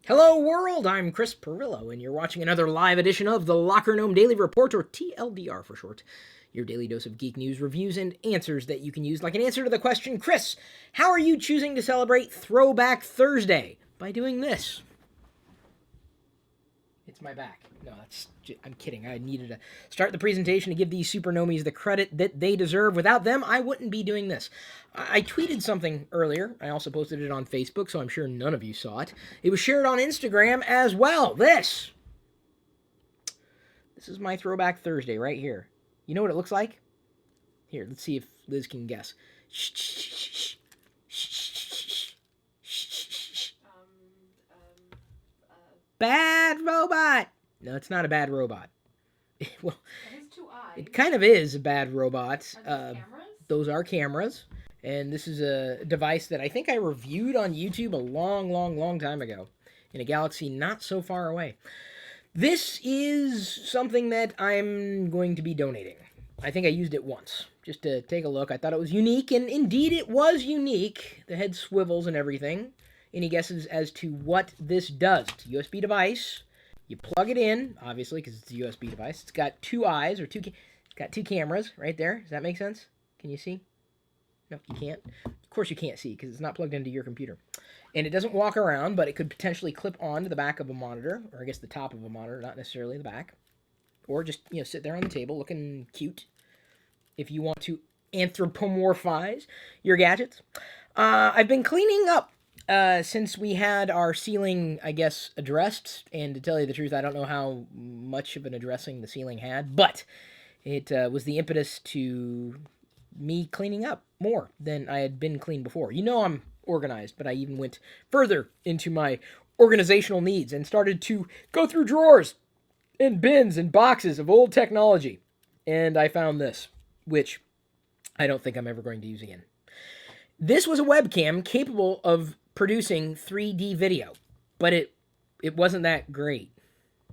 Hello world, I'm Chris Pirillo, and you're watching another live edition of the LockerGnome Daily Report, or TLDR for short. Your daily dose of geek news, reviews, and answers that you can use, like an answer to the question, Chris, how are you choosing to celebrate Throwback Thursday? By doing this. It's my back. No, I'm kidding. I needed to start the presentation to give these supernomies the credit that they deserve. Without them, I wouldn't be doing this. I tweeted something earlier. I also posted it on Facebook, so I'm sure none of you saw it. It was shared on Instagram as well. This is my Throwback Thursday right here. You know what it looks like? Here, let's see if Liz can guess. Bad robot. No, it's not a bad robot. Well, it has two eyes. It kind of is a bad robot. Are those cameras? Those are cameras. And this is a device that I think I reviewed on YouTube a long time ago in a galaxy not so far away. This is something that I'm going to be donating. I think I used it once just to take a look. I thought it was unique, and indeed it was unique. The head swivels and everything. Any guesses as to what this does? It's a USB device. You plug it in, obviously, because it's a USB device. It's got two eyes, or it's got two cameras right there. Does that make sense? Can you see? No, you can't. Of course you can't see, because it's not plugged into your computer. And it doesn't walk around, but it could potentially clip onto the back of a monitor, or I guess the top of a monitor, not necessarily the back. Or just, sit there on the table looking cute if you want to anthropomorphize your gadgets. I've been cleaning up since we had our ceiling, I guess, addressed, and to tell you the truth, I don't know how much of an addressing the ceiling had, but it was the impetus to me cleaning up more than I had been clean before. You know I'm organized, but I even went further into my organizational needs and started to go through drawers and bins and boxes of old technology, and I found this, which I don't think I'm ever going to use again. This was a webcam capable of producing 3D video, but it wasn't that great.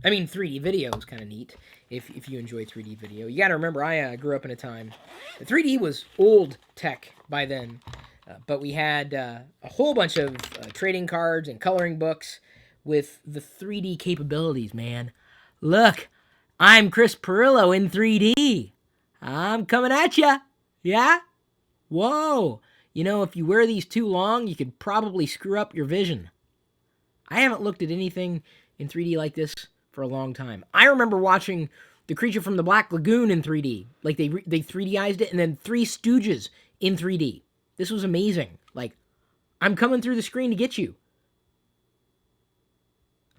I mean, 3D video is kind of neat if you enjoy 3D video. You got to remember, I grew up in a time 3D was old tech by then, but we had a whole bunch of trading cards and coloring books with the 3D capabilities, man. Look, I'm Chris Pirillo in 3D. I'm coming at ya. Yeah? Whoa. If you wear these too long, you could probably screw up your vision. I haven't looked at anything in 3D like this for a long time. I remember watching The Creature from the Black Lagoon in 3D. Like, they 3D'ized it, and then Three Stooges in 3D. This was amazing. Like, I'm coming through the screen to get you.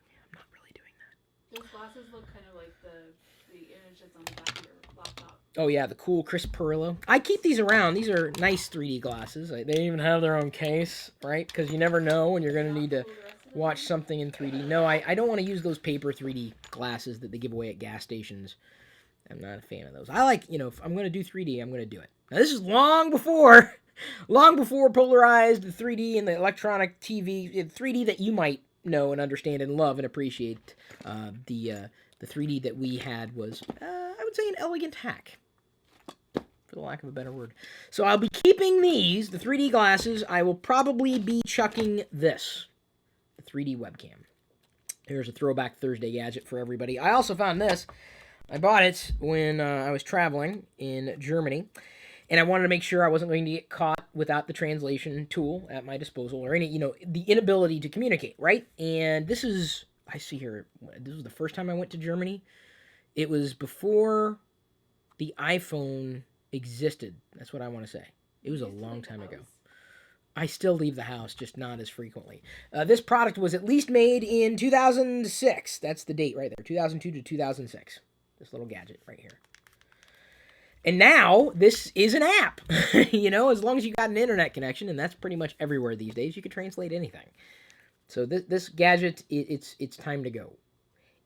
I'm not really doing that. Those glasses look kind of like the image that's on the back of your laptop. Oh, yeah, the cool Chris Pirillo. I keep these around. These are nice 3D glasses. They even have their own case, right? Because you never know when you're going to need to watch something in 3D. No, I don't want to use those paper 3D glasses that they give away at gas stations. I'm not a fan of those. I like, if I'm going to do 3D, I'm going to do it. Now, this is long before polarized 3D and the electronic TV, 3D that you might know and understand and love and appreciate. The 3D that we had was, I would say, an elegant hack, for the lack of a better word. So I'll be keeping these, the 3D glasses. I will probably be chucking this, the 3D webcam. Here's a Throwback Thursday gadget for everybody. I also found this. I bought it when I was traveling in Germany, and I wanted to make sure I wasn't going to get caught without the translation tool at my disposal, or any, the inability to communicate, right? And this is, I see here, this was the first time I went to Germany. It was before the iPhone existed. That's what I want to say. It was a long time ago. I still leave the house, just not as frequently. This product was at least made in 2006. That's the date right there, 2002 to 2006. This little gadget right here. And now, this is an app. As long as you got an internet connection, and that's pretty much everywhere these days, you can translate anything. So this gadget, it's time to go.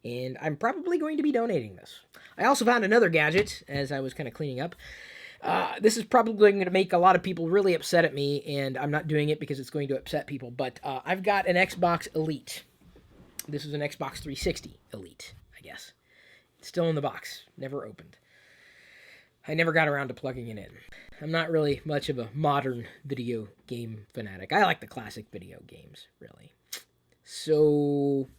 And I'm probably going to be donating this. I also found another gadget as I was kind of cleaning up. This is probably going to make a lot of people really upset at me, and I'm not doing it because it's going to upset people, but I've got an Xbox Elite. This is an Xbox 360 Elite, I guess. It's still in the box, never opened. I never got around to plugging it in. I'm not really much of a modern video game fanatic. I like the classic video games, really. So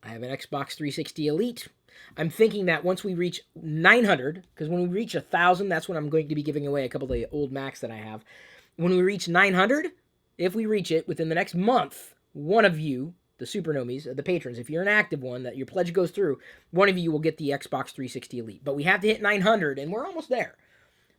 I have an Xbox 360 Elite. I'm thinking that once we reach 900, because when we reach 1,000, that's when I'm going to be giving away a couple of the old Macs that I have. When we reach 900, if we reach it within the next month, one of you, the Supernomies, the patrons, if you're an active one that your pledge goes through, one of you will get the Xbox 360 Elite. But we have to hit 900, and we're almost there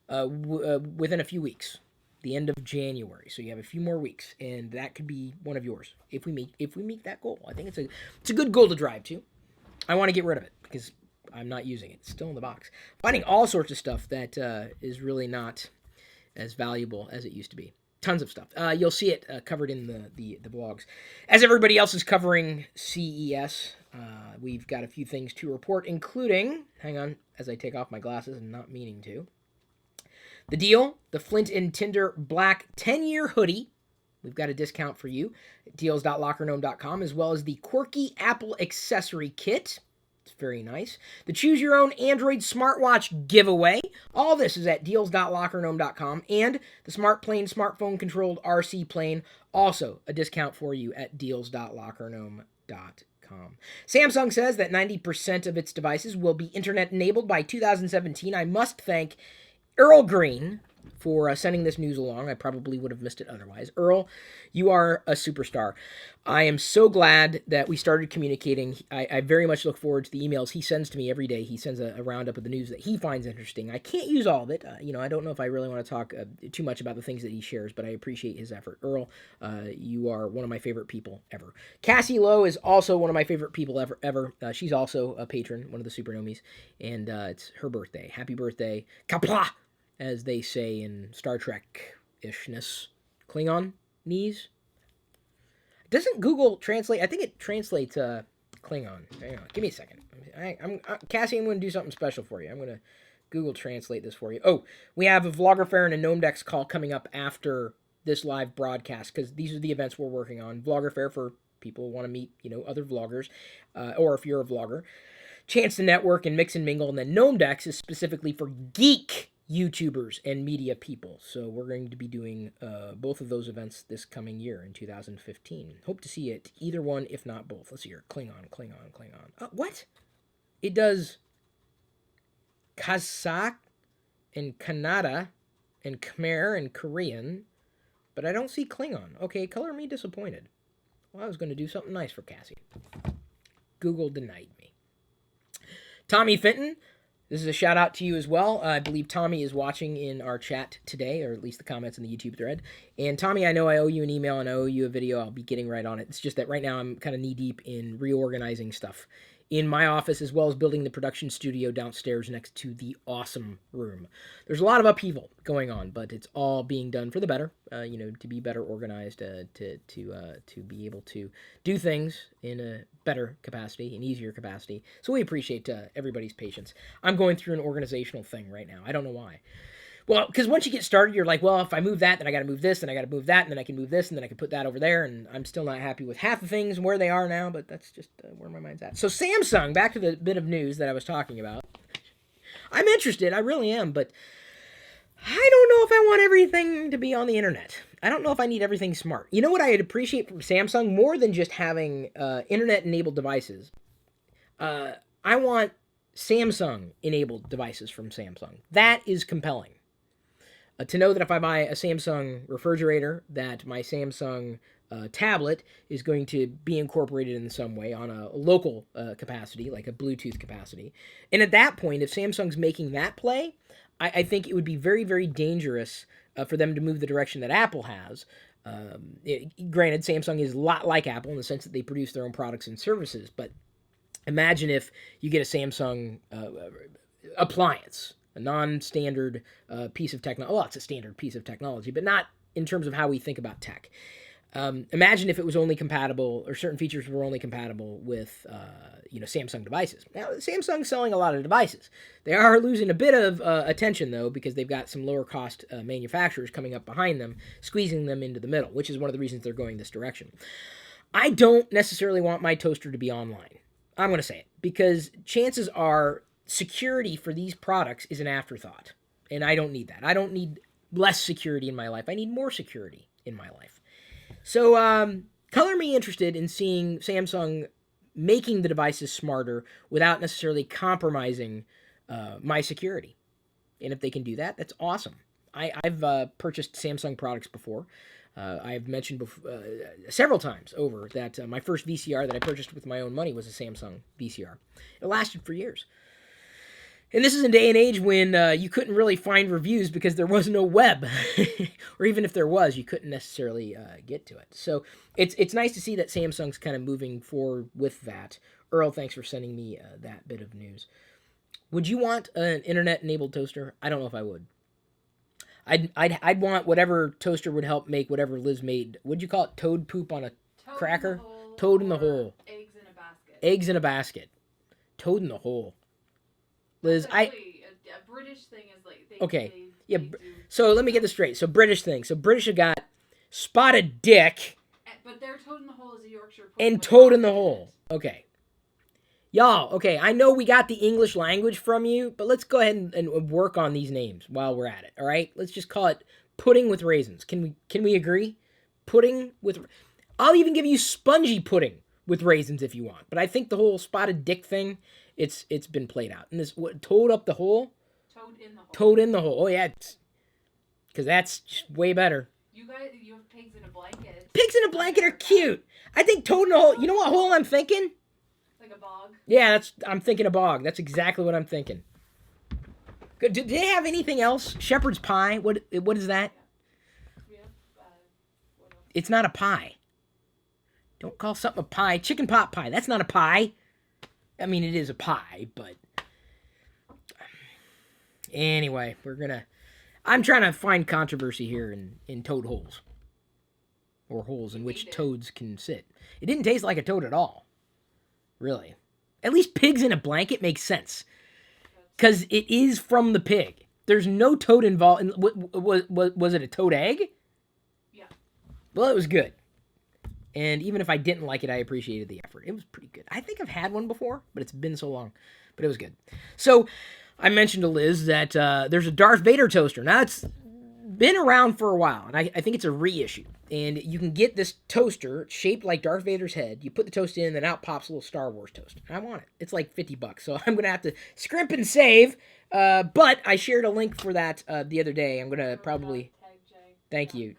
within a few weeks, the end of January. So you have a few more weeks, and that could be one of yours if we meet that goal. I think it's a good goal to drive to. I want to get rid of it because I'm not using it. It's still in the box. Finding all sorts of stuff that is really not as valuable as it used to be. Tons of stuff. You'll see it covered in the blogs. As everybody else is covering CES, we've got a few things to report, including, hang on, as I take off my glasses and not meaning to, the deal, the Flint and Tinder Black 10-year hoodie. We've got a discount for you at deals.lockergnome.com, as well as the quirky Apple accessory kit. It's very nice. The Choose Your Own Android smartwatch giveaway. All this is at deals.lockergnome.com. And the Smart Plane smartphone-controlled RC plane, also a discount for you at deals.lockergnome.com. Samsung says that 90% of its devices will be internet-enabled by 2017. I must thank Earl Green for sending this news along. I probably would have missed it otherwise. Earl, you are a superstar. I am so glad that we started communicating. I very much look forward to the emails he sends to me every day. He sends a roundup of the news that he finds interesting. I can't use all of it. I don't know if I really want to talk too much about the things that he shares, but I appreciate his effort. Earl, you are one of my favorite people ever. Cassie Lowe is also one of my favorite people ever. She's also a patron, one of the Supernomies, and it's her birthday. Happy birthday. Kapla! As they say in Star Trek-ishness. Klingon? Knees? Doesn't Google translate? I think it translates Klingon. Hang on. Give me a second. Cassie, I'm going to do something special for you. I'm going to Google translate this for you. Oh, we have a Vlogger Fair and a Gnome Decks call coming up after this live broadcast, because these are the events we're working on. Vlogger Fair for people who want to meet, other vloggers, or if you're a vlogger. Chance to network and mix and mingle. And then Gnome Decks is specifically for geek YouTubers and media people. So we're going to be doing both of those events this coming year in 2015. Hope to see you at either one, if not both. Let's see here. Klingon. What? It does Kazakh and Kannada and Khmer and Korean, but I don't see Klingon. Okay, color me disappointed. Well, I was going to do something nice for Cassie. Google denied me. Tommy Fenton, this is a shout out to you as well. I believe Tommy is watching in our chat today, or at least the comments in the YouTube thread. And Tommy, I know I owe you an email and I owe you a video. I'll be getting right on it. It's just that right now I'm kind of knee deep in reorganizing stuff in my office, as well as building the production studio downstairs next to the awesome room. There's a lot of upheaval going on, but it's all being done for the better, to be better organized, to be able to do things in a better capacity, an easier capacity. So we appreciate everybody's patience. I'm going through an organizational thing right now. I don't know why. Well, because once you get started, you're like, well, if I move that, then I got to move this, and I got to move that, and then I can move this, and then I can put that over there, and I'm still not happy with half the things and where they are now, but that's just where my mind's at. So Samsung, back to the bit of news that I was talking about. I'm interested, I really am, but I don't know if I want everything to be on the internet. I don't know if I need everything smart. You know what I'd appreciate from Samsung? More than just having internet-enabled devices. I want Samsung-enabled devices from Samsung. That is compelling. To know that if I buy a Samsung refrigerator, that my Samsung tablet is going to be incorporated in some way on a local capacity, like a Bluetooth capacity. And at that point, if Samsung's making that play, I think it would be very, very dangerous for them to move the direction that Apple has. Granted, Samsung is a lot like Apple in the sense that they produce their own products and services, but imagine if you get a Samsung appliance, a non-standard piece of technology. Well, it's a standard piece of technology, but not in terms of how we think about tech. Imagine if it was only compatible, or certain features were only compatible with, Samsung devices. Now, Samsung's selling a lot of devices. They are losing a bit of attention, though, because they've got some lower-cost manufacturers coming up behind them, squeezing them into the middle, which is one of the reasons they're going this direction. I don't necessarily want my toaster to be online. I'm going to say it, because chances are security for these products is an afterthought, and I don't need that. I don't need less security in my life. I need more security in my life. So color me interested in seeing Samsung making the devices smarter without necessarily compromising my security. And if they can do that, that's awesome. I've purchased Samsung products before. I've mentioned several times over that my first VCR that I purchased with my own money was a Samsung VCR. It lasted for years. And this is a day and age when you couldn't really find reviews because there was no web, or even if there was, you couldn't necessarily get to it. So it's nice to see that Samsung's kind of moving forward with that. Earl, thanks for sending me that bit of news. Would you want an internet-enabled toaster? I don't know if I would. I'd want whatever toaster would help make whatever Liz made. What'd you call it? Toad poop on a cracker? Toad in the hole. Eggs in a basket. Eggs in a basket. Toad in the hole. Liz, a British thing is like okay. So let me get this straight. So British thing. So British have got spotted dick. But their toad in the hole is a Yorkshire. And toad in the hole. Okay. Y'all, okay, I know we got the English language from you, but let's go ahead and work on these names while we're at it, all right? Let's just call it pudding with raisins. Can we agree? Pudding with... I'll even give you spongy pudding with raisins if you want, but I think the whole spotted dick thing, it's been played out. And this, toad up the hole? Toad in the hole. Toad in the hole. Oh, yeah, because that's just way better. You have pigs in a blanket. Pigs in a blanket are cute. I think toad in the hole... You know what hole I'm thinking? Like a bog? Yeah, I'm thinking a bog. That's exactly what I'm thinking. Good. Do they have anything else? Shepherd's pie? What is that? Yeah. What else? It's not a pie. Don't call something a pie. Chicken pot pie. That's not a pie. I mean, it is a pie, but... Anyway, I'm trying to find controversy here in toad holes. Or holes in which toads can sit. It didn't taste like a toad at all. Really. At least pigs in a blanket makes sense. Because it is from the pig. There's no toad involved. Was it a toad egg? Yeah. Well, it was good. And even if I didn't like it, I appreciated the effort. It was pretty good. I think I've had one before, but it's been so long. But it was good. So, I mentioned to Liz that there's a Darth Vader toaster. Now, it's been around for a while, and I think it's a reissue. And you can get this toaster shaped like Darth Vader's head. You put the toast in, and then out pops a little Star Wars toast. I want it. It's like $50, so I'm going to have to scrimp and save. But I shared a link for that the other day. I'm going to probably... Thank you.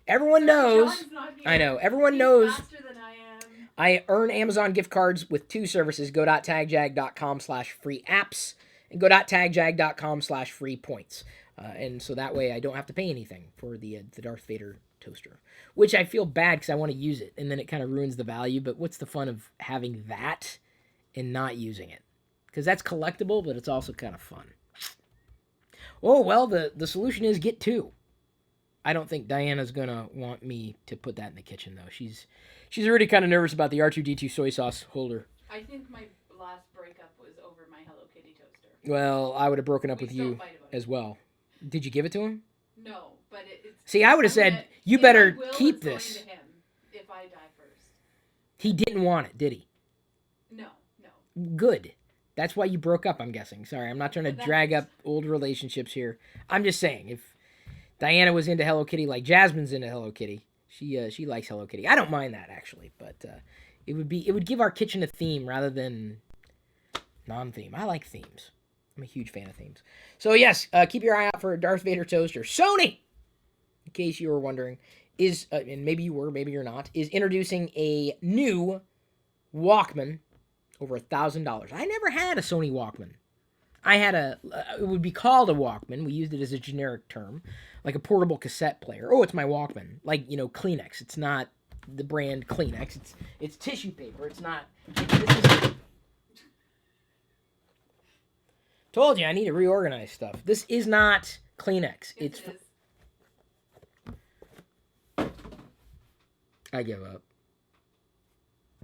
Everyone knows... I know. Everyone knows... Faster than I am. I earn Amazon gift cards with two services. Go.tagjag.com/free apps and go.tagjag.com/free points. And so that way I don't have to pay anything for the Darth Vader toaster, which I feel bad because I want to use it, and then it kind of ruins the value. But what's the fun of having that and not using it? Because that's collectible, but it's also kind of fun. Oh, well, the solution is get two. I don't think Diana's going to want me to put that in the kitchen, though. She's already kind of nervous about the R2-D2 soy sauce holder. I think my last breakup was over my Hello Kitty toaster. Well, I would have broken up with you as well. Did you give it to him? No, but it's... See, I would have said, you better keep this. Going to him if I die first. He didn't want it, did he? No. Good. That's why you broke up, I'm guessing. Sorry, I'm not trying to drag up old relationships here. I'm just saying, if Diana was into Hello Kitty like Jasmine's into Hello Kitty, she likes Hello Kitty. I don't mind that, actually, but it would give our kitchen a theme rather than non-theme. I like themes. I'm a huge fan of themes. So yes, keep your eye out for a Darth Vader toaster. Sony, in case you were wondering, is, and maybe you were, maybe you're not, is introducing a new Walkman over $1,000. I never had a Sony Walkman. I had it would be called a Walkman. We used it as a generic term, like a portable cassette player. Oh, it's my Walkman. Like, Kleenex. It's not the brand Kleenex. It's tissue paper. It's not... Told you, I need to reorganize stuff. This is not Kleenex. It is. I give up.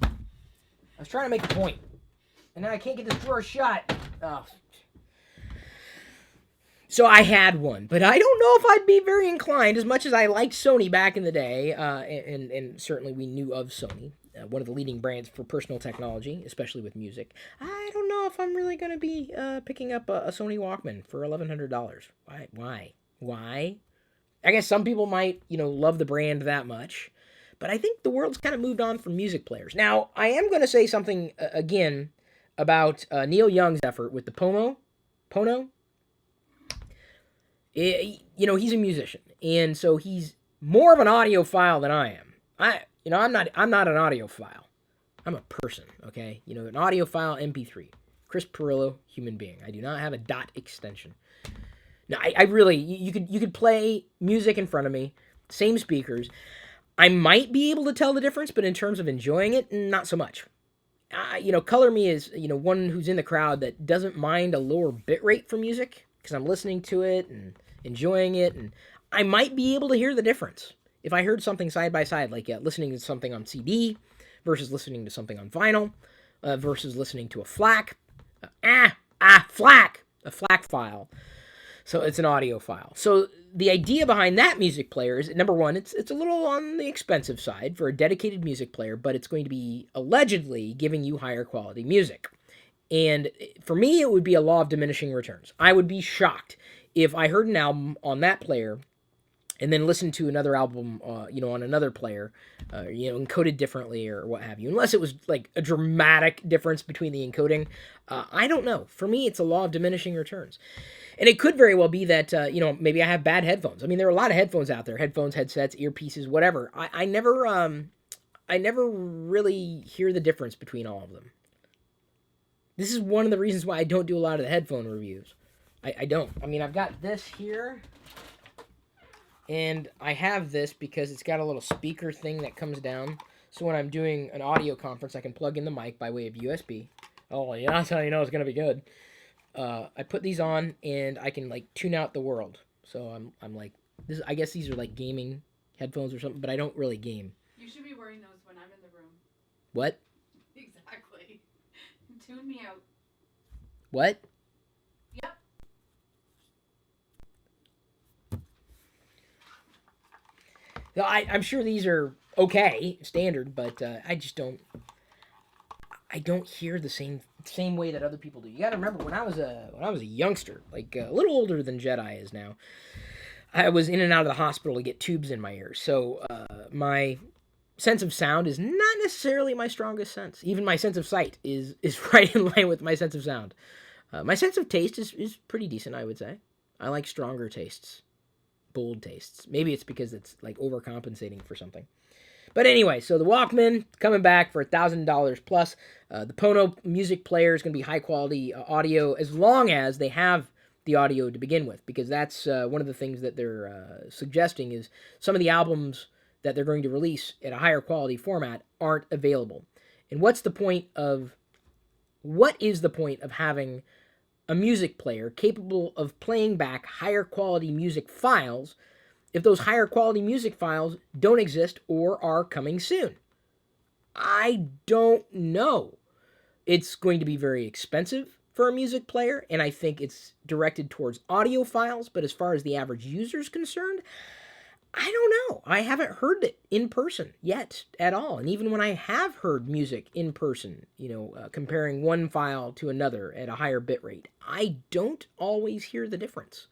I was trying to make a point, and now I can't get this drawer shut. Oh. So I had one, but I don't know if I'd be very inclined, as much as I liked Sony back in the day, and certainly we knew of Sony, one of the leading brands for personal technology, especially with music. I don't know if I'm really going to be picking up a Sony Walkman for $1,100. Why? I guess some people might, love the brand that much, But I think the world's kind of moved on from music players. Now, I am going to say something again about Neil Young's effort with the Pono. He's a musician, and so he's more of an audiophile than I am. I'm not an audiophile. I'm a person, okay? An audiophile MP3. Chris Pirillo, human being. I do not have a dot extension. No, I really, you could play music in front of me, same speakers. I might be able to tell the difference, but in terms of enjoying it, not so much. Color Me is, one who's in the crowd that doesn't mind a lower bit rate for music because I'm listening to it and enjoying it, and I might be able to hear the difference. If I heard something side by side, like listening to something on CD versus listening to something on vinyl versus listening to a FLAC. FLAC! A FLAC file. So it's an audio file. So the idea behind that music player is, number one, it's a little on the expensive side for a dedicated music player, but it's going to be allegedly giving you higher quality music. And for me, it would be a law of diminishing returns. I would be shocked if I heard an album on that player and then listened to another album, on another player, encoded differently or what have you. Unless it was like a dramatic difference between the encoding. I don't know. For me, it's a law of diminishing returns. And it could very well be that, maybe I have bad headphones. I mean, there are a lot of headphones out there. Headphones, headsets, earpieces, whatever. I never really hear the difference between all of them. This is one of the reasons why I don't do a lot of the headphone reviews. I don't. I mean, I've got this here. And I have this because it's got a little speaker thing that comes down. So when I'm doing an audio conference, I can plug in the mic by way of USB. Oh, yeah, that's how you know it's going to be good. I put these on, and I can, tune out the world. So I'm like, this. I guess these are, gaming headphones or something, but I don't really game. You should be wearing those when I'm in the room. What? Exactly. Tune me out. What? Yep. I'm sure these are okay, standard, but I just don't hear the same way that other people do. You got to remember when I was a youngster, a little older than Jedi is now. I was in and out of the hospital to get tubes in my ears, so my sense of sound is not necessarily my strongest sense. Even my sense of sight is right in line with my sense of sound. My sense of taste is pretty decent, I would say. I like stronger tastes. Bold tastes. Maybe it's because it's overcompensating for something. But anyway, so the Walkman coming back for $1,000 plus. The Pono music player is going to be high quality audio as long as they have the audio to begin with, because that's one of the things that they're suggesting is some of the albums that they're going to release at a higher quality format aren't available. And what is the point of having a music player capable of playing back higher quality music files if those higher quality music files don't exist or are coming soon? I don't know. It's going to be very expensive for a music player, and I think it's directed towards audio files, but as far as the average user is concerned, I don't know. I haven't heard it in person yet at all. And even when I have heard music in person, comparing one file to another at a higher bit rate, I don't always hear the difference.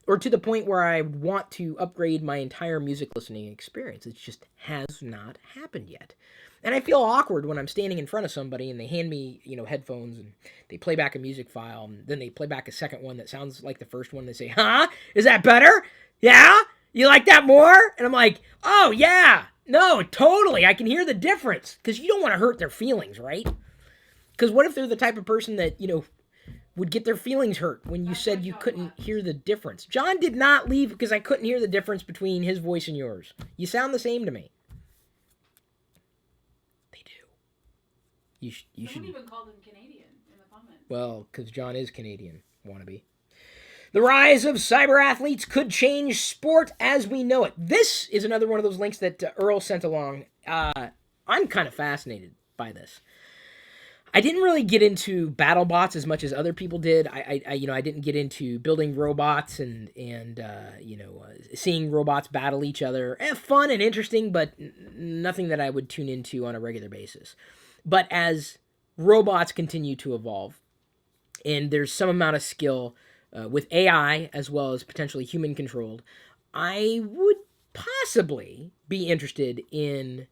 Or to the point where I want to upgrade my entire music listening experience. It just has not happened yet. And I feel awkward when I'm standing in front of somebody and they hand me, headphones and they play back a music file and then they play back a second one that sounds like the first one. They say, "Huh? Is that better? Yeah? You like that more?" And I'm like, "Oh, yeah. No, totally. I can hear the difference." Because you don't want to hurt their feelings, right? Because what if they're the type of person that, would get their feelings hurt when you said you couldn't hear the difference? John did not leave because I couldn't hear the difference between his voice and yours. You sound the same to me. They do. You should. Someone even called him Canadian in the comments. Well, because John is Canadian, wannabe. The rise of cyber athletes could change sport as we know it. This is another one of those links that Earl sent along. I'm kind of fascinated by this. I didn't really get into battle bots as much as other people did. I didn't get into building robots and seeing robots battle each other. Fun and interesting, but nothing that I would tune into on a regular basis. But as robots continue to evolve, and there's some amount of skill with AI as well as potentially human controlled, I would possibly be interested in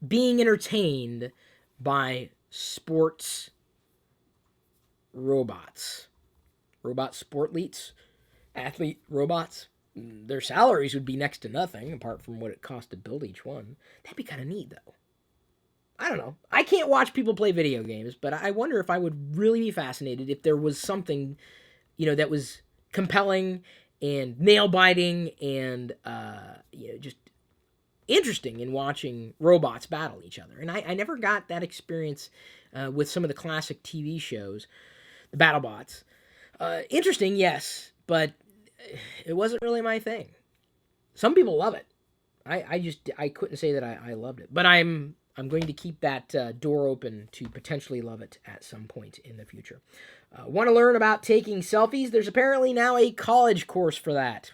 being entertained by sports robots. Robot sportleets, athlete robots. Their salaries would be next to nothing apart from what it costs to build each one. That'd be kind of neat, though. I don't know. I can't watch people play video games, but I wonder if I would really be fascinated if there was something, that was compelling and nail biting and, just interesting in watching robots battle each other. And I never got that experience with some of the classic TV shows, the BattleBots. Interesting, yes, but it wasn't really my thing. Some people love it. I couldn't say that I loved it, but I'm going to keep that door open to potentially love it at some point in the future. Want to learn about taking selfies? There's apparently now a college course for that.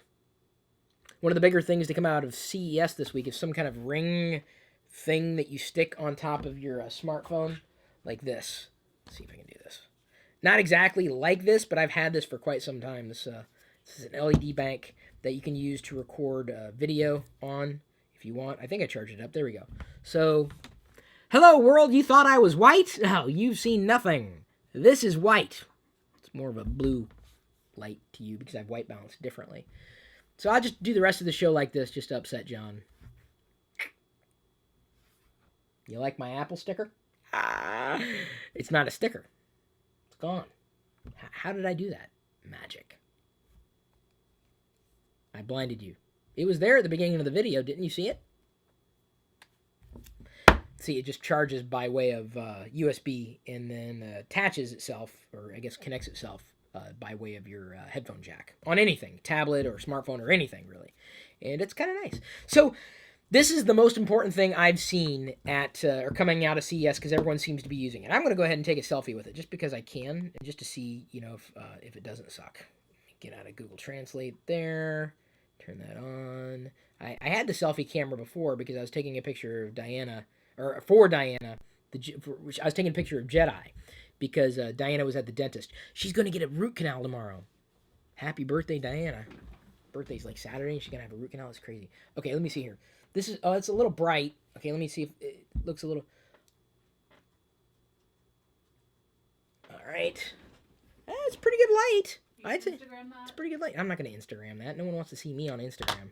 One of the bigger things to come out of CES this week is some kind of ring thing that you stick on top of your smartphone, like this. Let's see if I can do this. Not exactly like this, but I've had this for quite some time. This is an LED bank that you can use to record video on if you want. I think I charged it up. There we go. So, hello world, you thought I was white? Oh, you've seen nothing. This is white. It's more of a blue light to you because I have white balance differently. So I'll just do the rest of the show like this just to upset John. You like my Apple sticker? It's not a sticker. It's gone. How did I do that? Magic. I blinded you. It was there at the beginning of the video. Didn't you see it? See, it just charges by way of USB and then attaches itself, or I guess connects itself by way of your headphone jack on anything, tablet or smartphone or anything really. And it's kind of nice. So this is the most important thing I've seen at or coming out of CES because everyone seems to be using it. I'm going to go ahead and take a selfie with it just because I can and just to see, if it doesn't suck. Get out of Google Translate there. Turn that on. I had the selfie camera before because I was taking a picture of Diana, or for Diana, I was taking a picture of Jedi because Diana was at the dentist. She's going to get a root canal tomorrow. Happy birthday, Diana. Birthday's like Saturday and she's going to have a root canal. It's crazy. Okay, let me see here. This is, it's a little bright. Okay, let me see if it looks a little. All right. It's pretty good light. I'd say it's pretty good light. I'm not going to Instagram that. No one wants to see me on Instagram.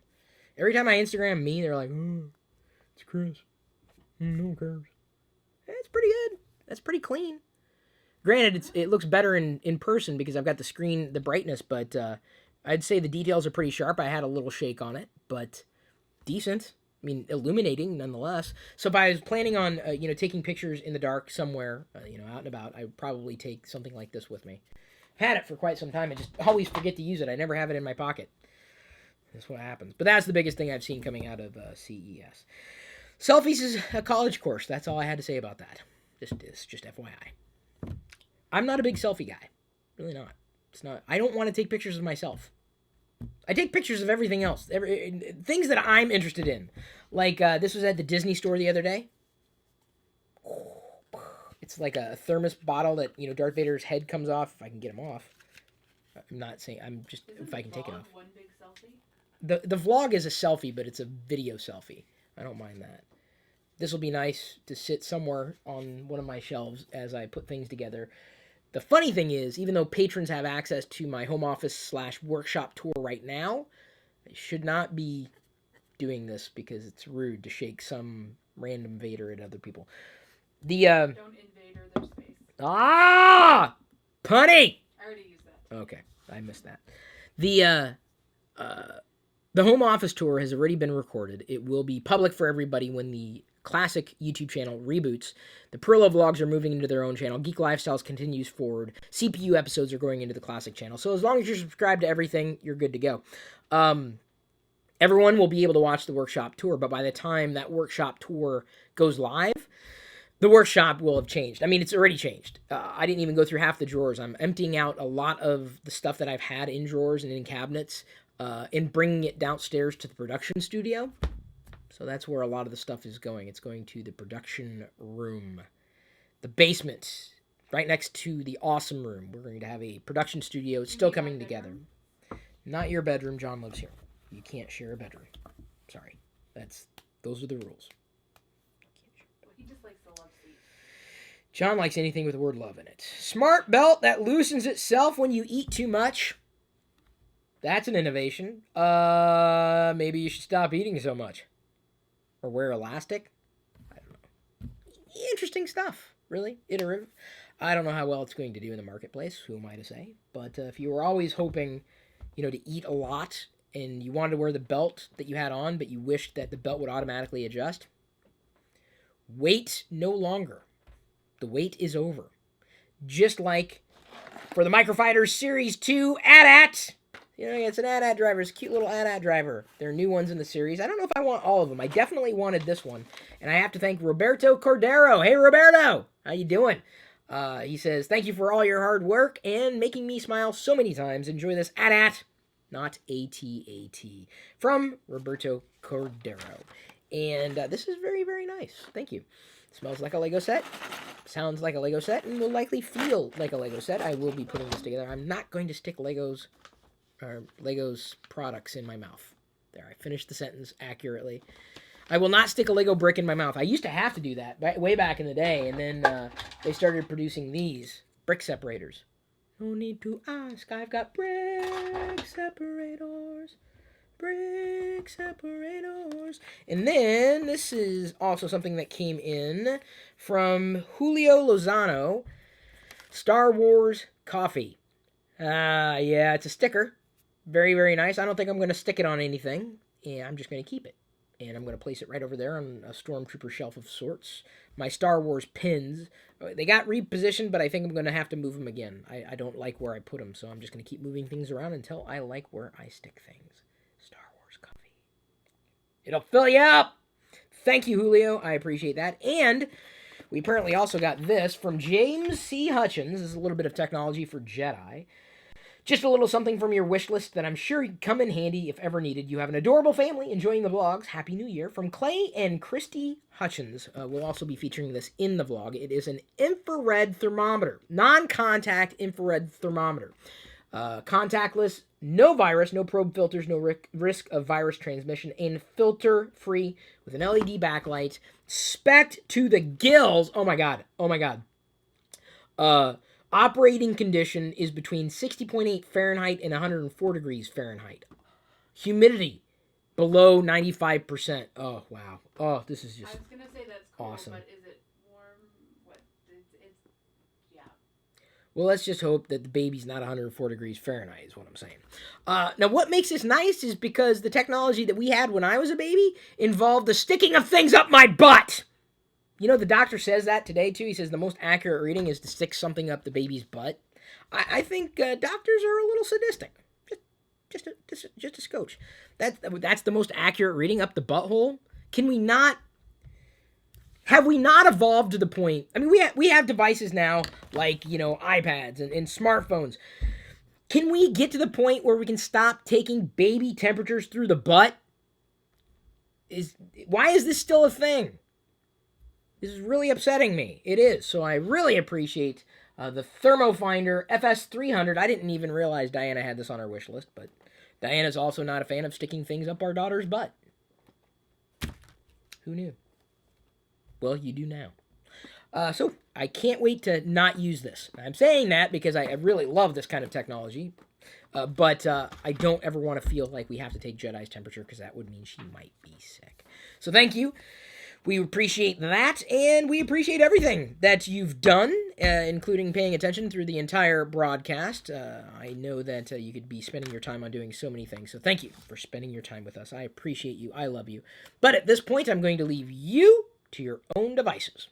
Every time I Instagram me, they're like, it's Chris. No one cares. It's pretty good. That's pretty clean. Granted, it looks better in person because I've got the screen, the brightness, but I'd say the details are pretty sharp. I had a little shake on it, but decent. I mean, illuminating nonetheless. So if I was planning on, taking pictures in the dark somewhere, out and about, I would probably take something like this with me. I've had it for quite some time. I just always forget to use it. I never have it in my pocket. That's what happens. But that's the biggest thing I've seen coming out of CES. Selfies is a college course. That's all I had to say about that. Just FYI. I'm not a big selfie guy. Really not. It's not. I don't want to take pictures of myself. I take pictures of everything else. Things that I'm interested in. Like, this was at the Disney store the other day. It's like a thermos bottle that, Darth Vader's head comes off. If I can get him off. I'm not saying, if I can take it off. One big selfie? The vlog is a selfie, but it's a video selfie. I don't mind that. This will be nice to sit somewhere on one of my shelves as I put things together. The funny thing is, even though patrons have access to my home office / workshop tour right now, I should not be doing this because it's rude to shake some random Vader at other people. Don't invade their space. Punny! I already used that. Okay, I missed that. The home office tour has already been recorded. It will be public for everybody when the classic YouTube channel reboots. The Pirillo vlogs are moving into their own channel. Geek Lifestyles continues forward. CPU episodes are going into the classic channel. So as long as you're subscribed to everything, you're good to go. Everyone will be able to watch the workshop tour, but by the time that workshop tour goes live, the workshop will have changed. I mean, it's already changed. I didn't even go through half the drawers. I'm emptying out a lot of the stuff that I've had in drawers and in cabinets and bringing it downstairs to the production studio. So that's where a lot of the stuff is going. It's going to the production room. The basement, right next to the awesome room. We're going to have a production studio. It's still coming together. Not your bedroom. John lives here. You can't share a bedroom. Sorry. Those are the rules. He just likes the love seat. John likes anything with the word love in it. Smart belt that loosens itself when you eat too much. That's an innovation. Maybe you should stop eating so much. Or wear elastic. I don't know. Interesting stuff. Really. Iterative. I don't know how well it's going to do in the marketplace. Who am I to say? But if you were always hoping, to eat a lot and you wanted to wear the belt that you had on, but you wished that the belt would automatically adjust, wait no longer. The wait is over. Just like for the Microfighters Series 2 AT-AT. It's an AT-AT driver. It's a cute little AT-AT driver. There are new ones in the series. I don't know if I want all of them. I definitely wanted this one. And I have to thank Roberto Cordero. Hey, Roberto! How you doing? He says, thank you for all your hard work and making me smile so many times. Enjoy this AT-AT, not AT-AT. From Roberto Cordero. And this is very, very nice. Thank you. Smells like a Lego set. Sounds like a Lego set. And will likely feel like a Lego set. I will be putting this together. I'm not going to stick Legos products in my mouth. There, I finished the sentence accurately. I will not stick a Lego brick in my mouth. I used to have to do that way back in the day, and then they started producing these brick separators. No need to ask, I've got brick separators. Brick separators. And then this is also something that came in from Julio Lozano. Star Wars coffee. Yeah, it's a sticker. Very, very nice. I don't think I'm going to stick it on anything. And I'm just going to keep it. And I'm going to place it right over there on a Stormtrooper shelf of sorts. My Star Wars pins. They got repositioned, but I think I'm going to have to move them again. I don't like where I put them, so I'm just going to keep moving things around until I like where I stick things. Star Wars coffee. It'll fill you up! Thank you, Julio. I appreciate that. And we apparently also got this from James C. Hutchins. This is a little bit of technology for Jedi. Just a little something from your wish list that I'm sure would come in handy if ever needed. You have an adorable family enjoying the vlogs. Happy New Year. From Clay and Christy Hutchins. We'll also be featuring this in the vlog. It is an infrared thermometer. Non-contact infrared thermometer. Contactless, no virus, no probe filters, no risk of virus transmission, and filter-free with an LED backlight. Spec'd to the gills. Oh my god. Oh my god. Operating condition is between 60.8 Fahrenheit and 104 degrees Fahrenheit. Humidity below 95%. Oh, wow. Oh, this is just I was going to say that's cool, awesome. But is it warm? Yeah. Well, let's just hope that the baby's not 104 degrees Fahrenheit is what I'm saying. Now, what makes this nice is because the technology that we had when I was a baby involved the sticking of things up my butt. The doctor says that today, too. He says the most accurate reading is to stick something up the baby's butt. I think doctors are a little sadistic. Just a scotch. That's the most accurate reading, up the butthole. Can we not... Have we not evolved to the point... I mean, we have devices now, like, iPads and smartphones. Can we get to the point where we can stop taking baby temperatures through the butt? Why is this still a thing? This is really upsetting me. It is. So I really appreciate the Thermofinder FS300. I didn't even realize Diana had this on her wish list, but Diana's also not a fan of sticking things up our daughter's butt. Who knew? Well, you do now. So I can't wait to not use this. I'm saying that because I really love this kind of technology, but I don't ever want to feel like we have to take Jedi's temperature because that would mean she might be sick. So thank you. We appreciate that, and we appreciate everything that you've done, including paying attention through the entire broadcast. I know that you could be spending your time on doing so many things, so thank you for spending your time with us. I appreciate you. I love you. But at this point, I'm going to leave you to your own devices.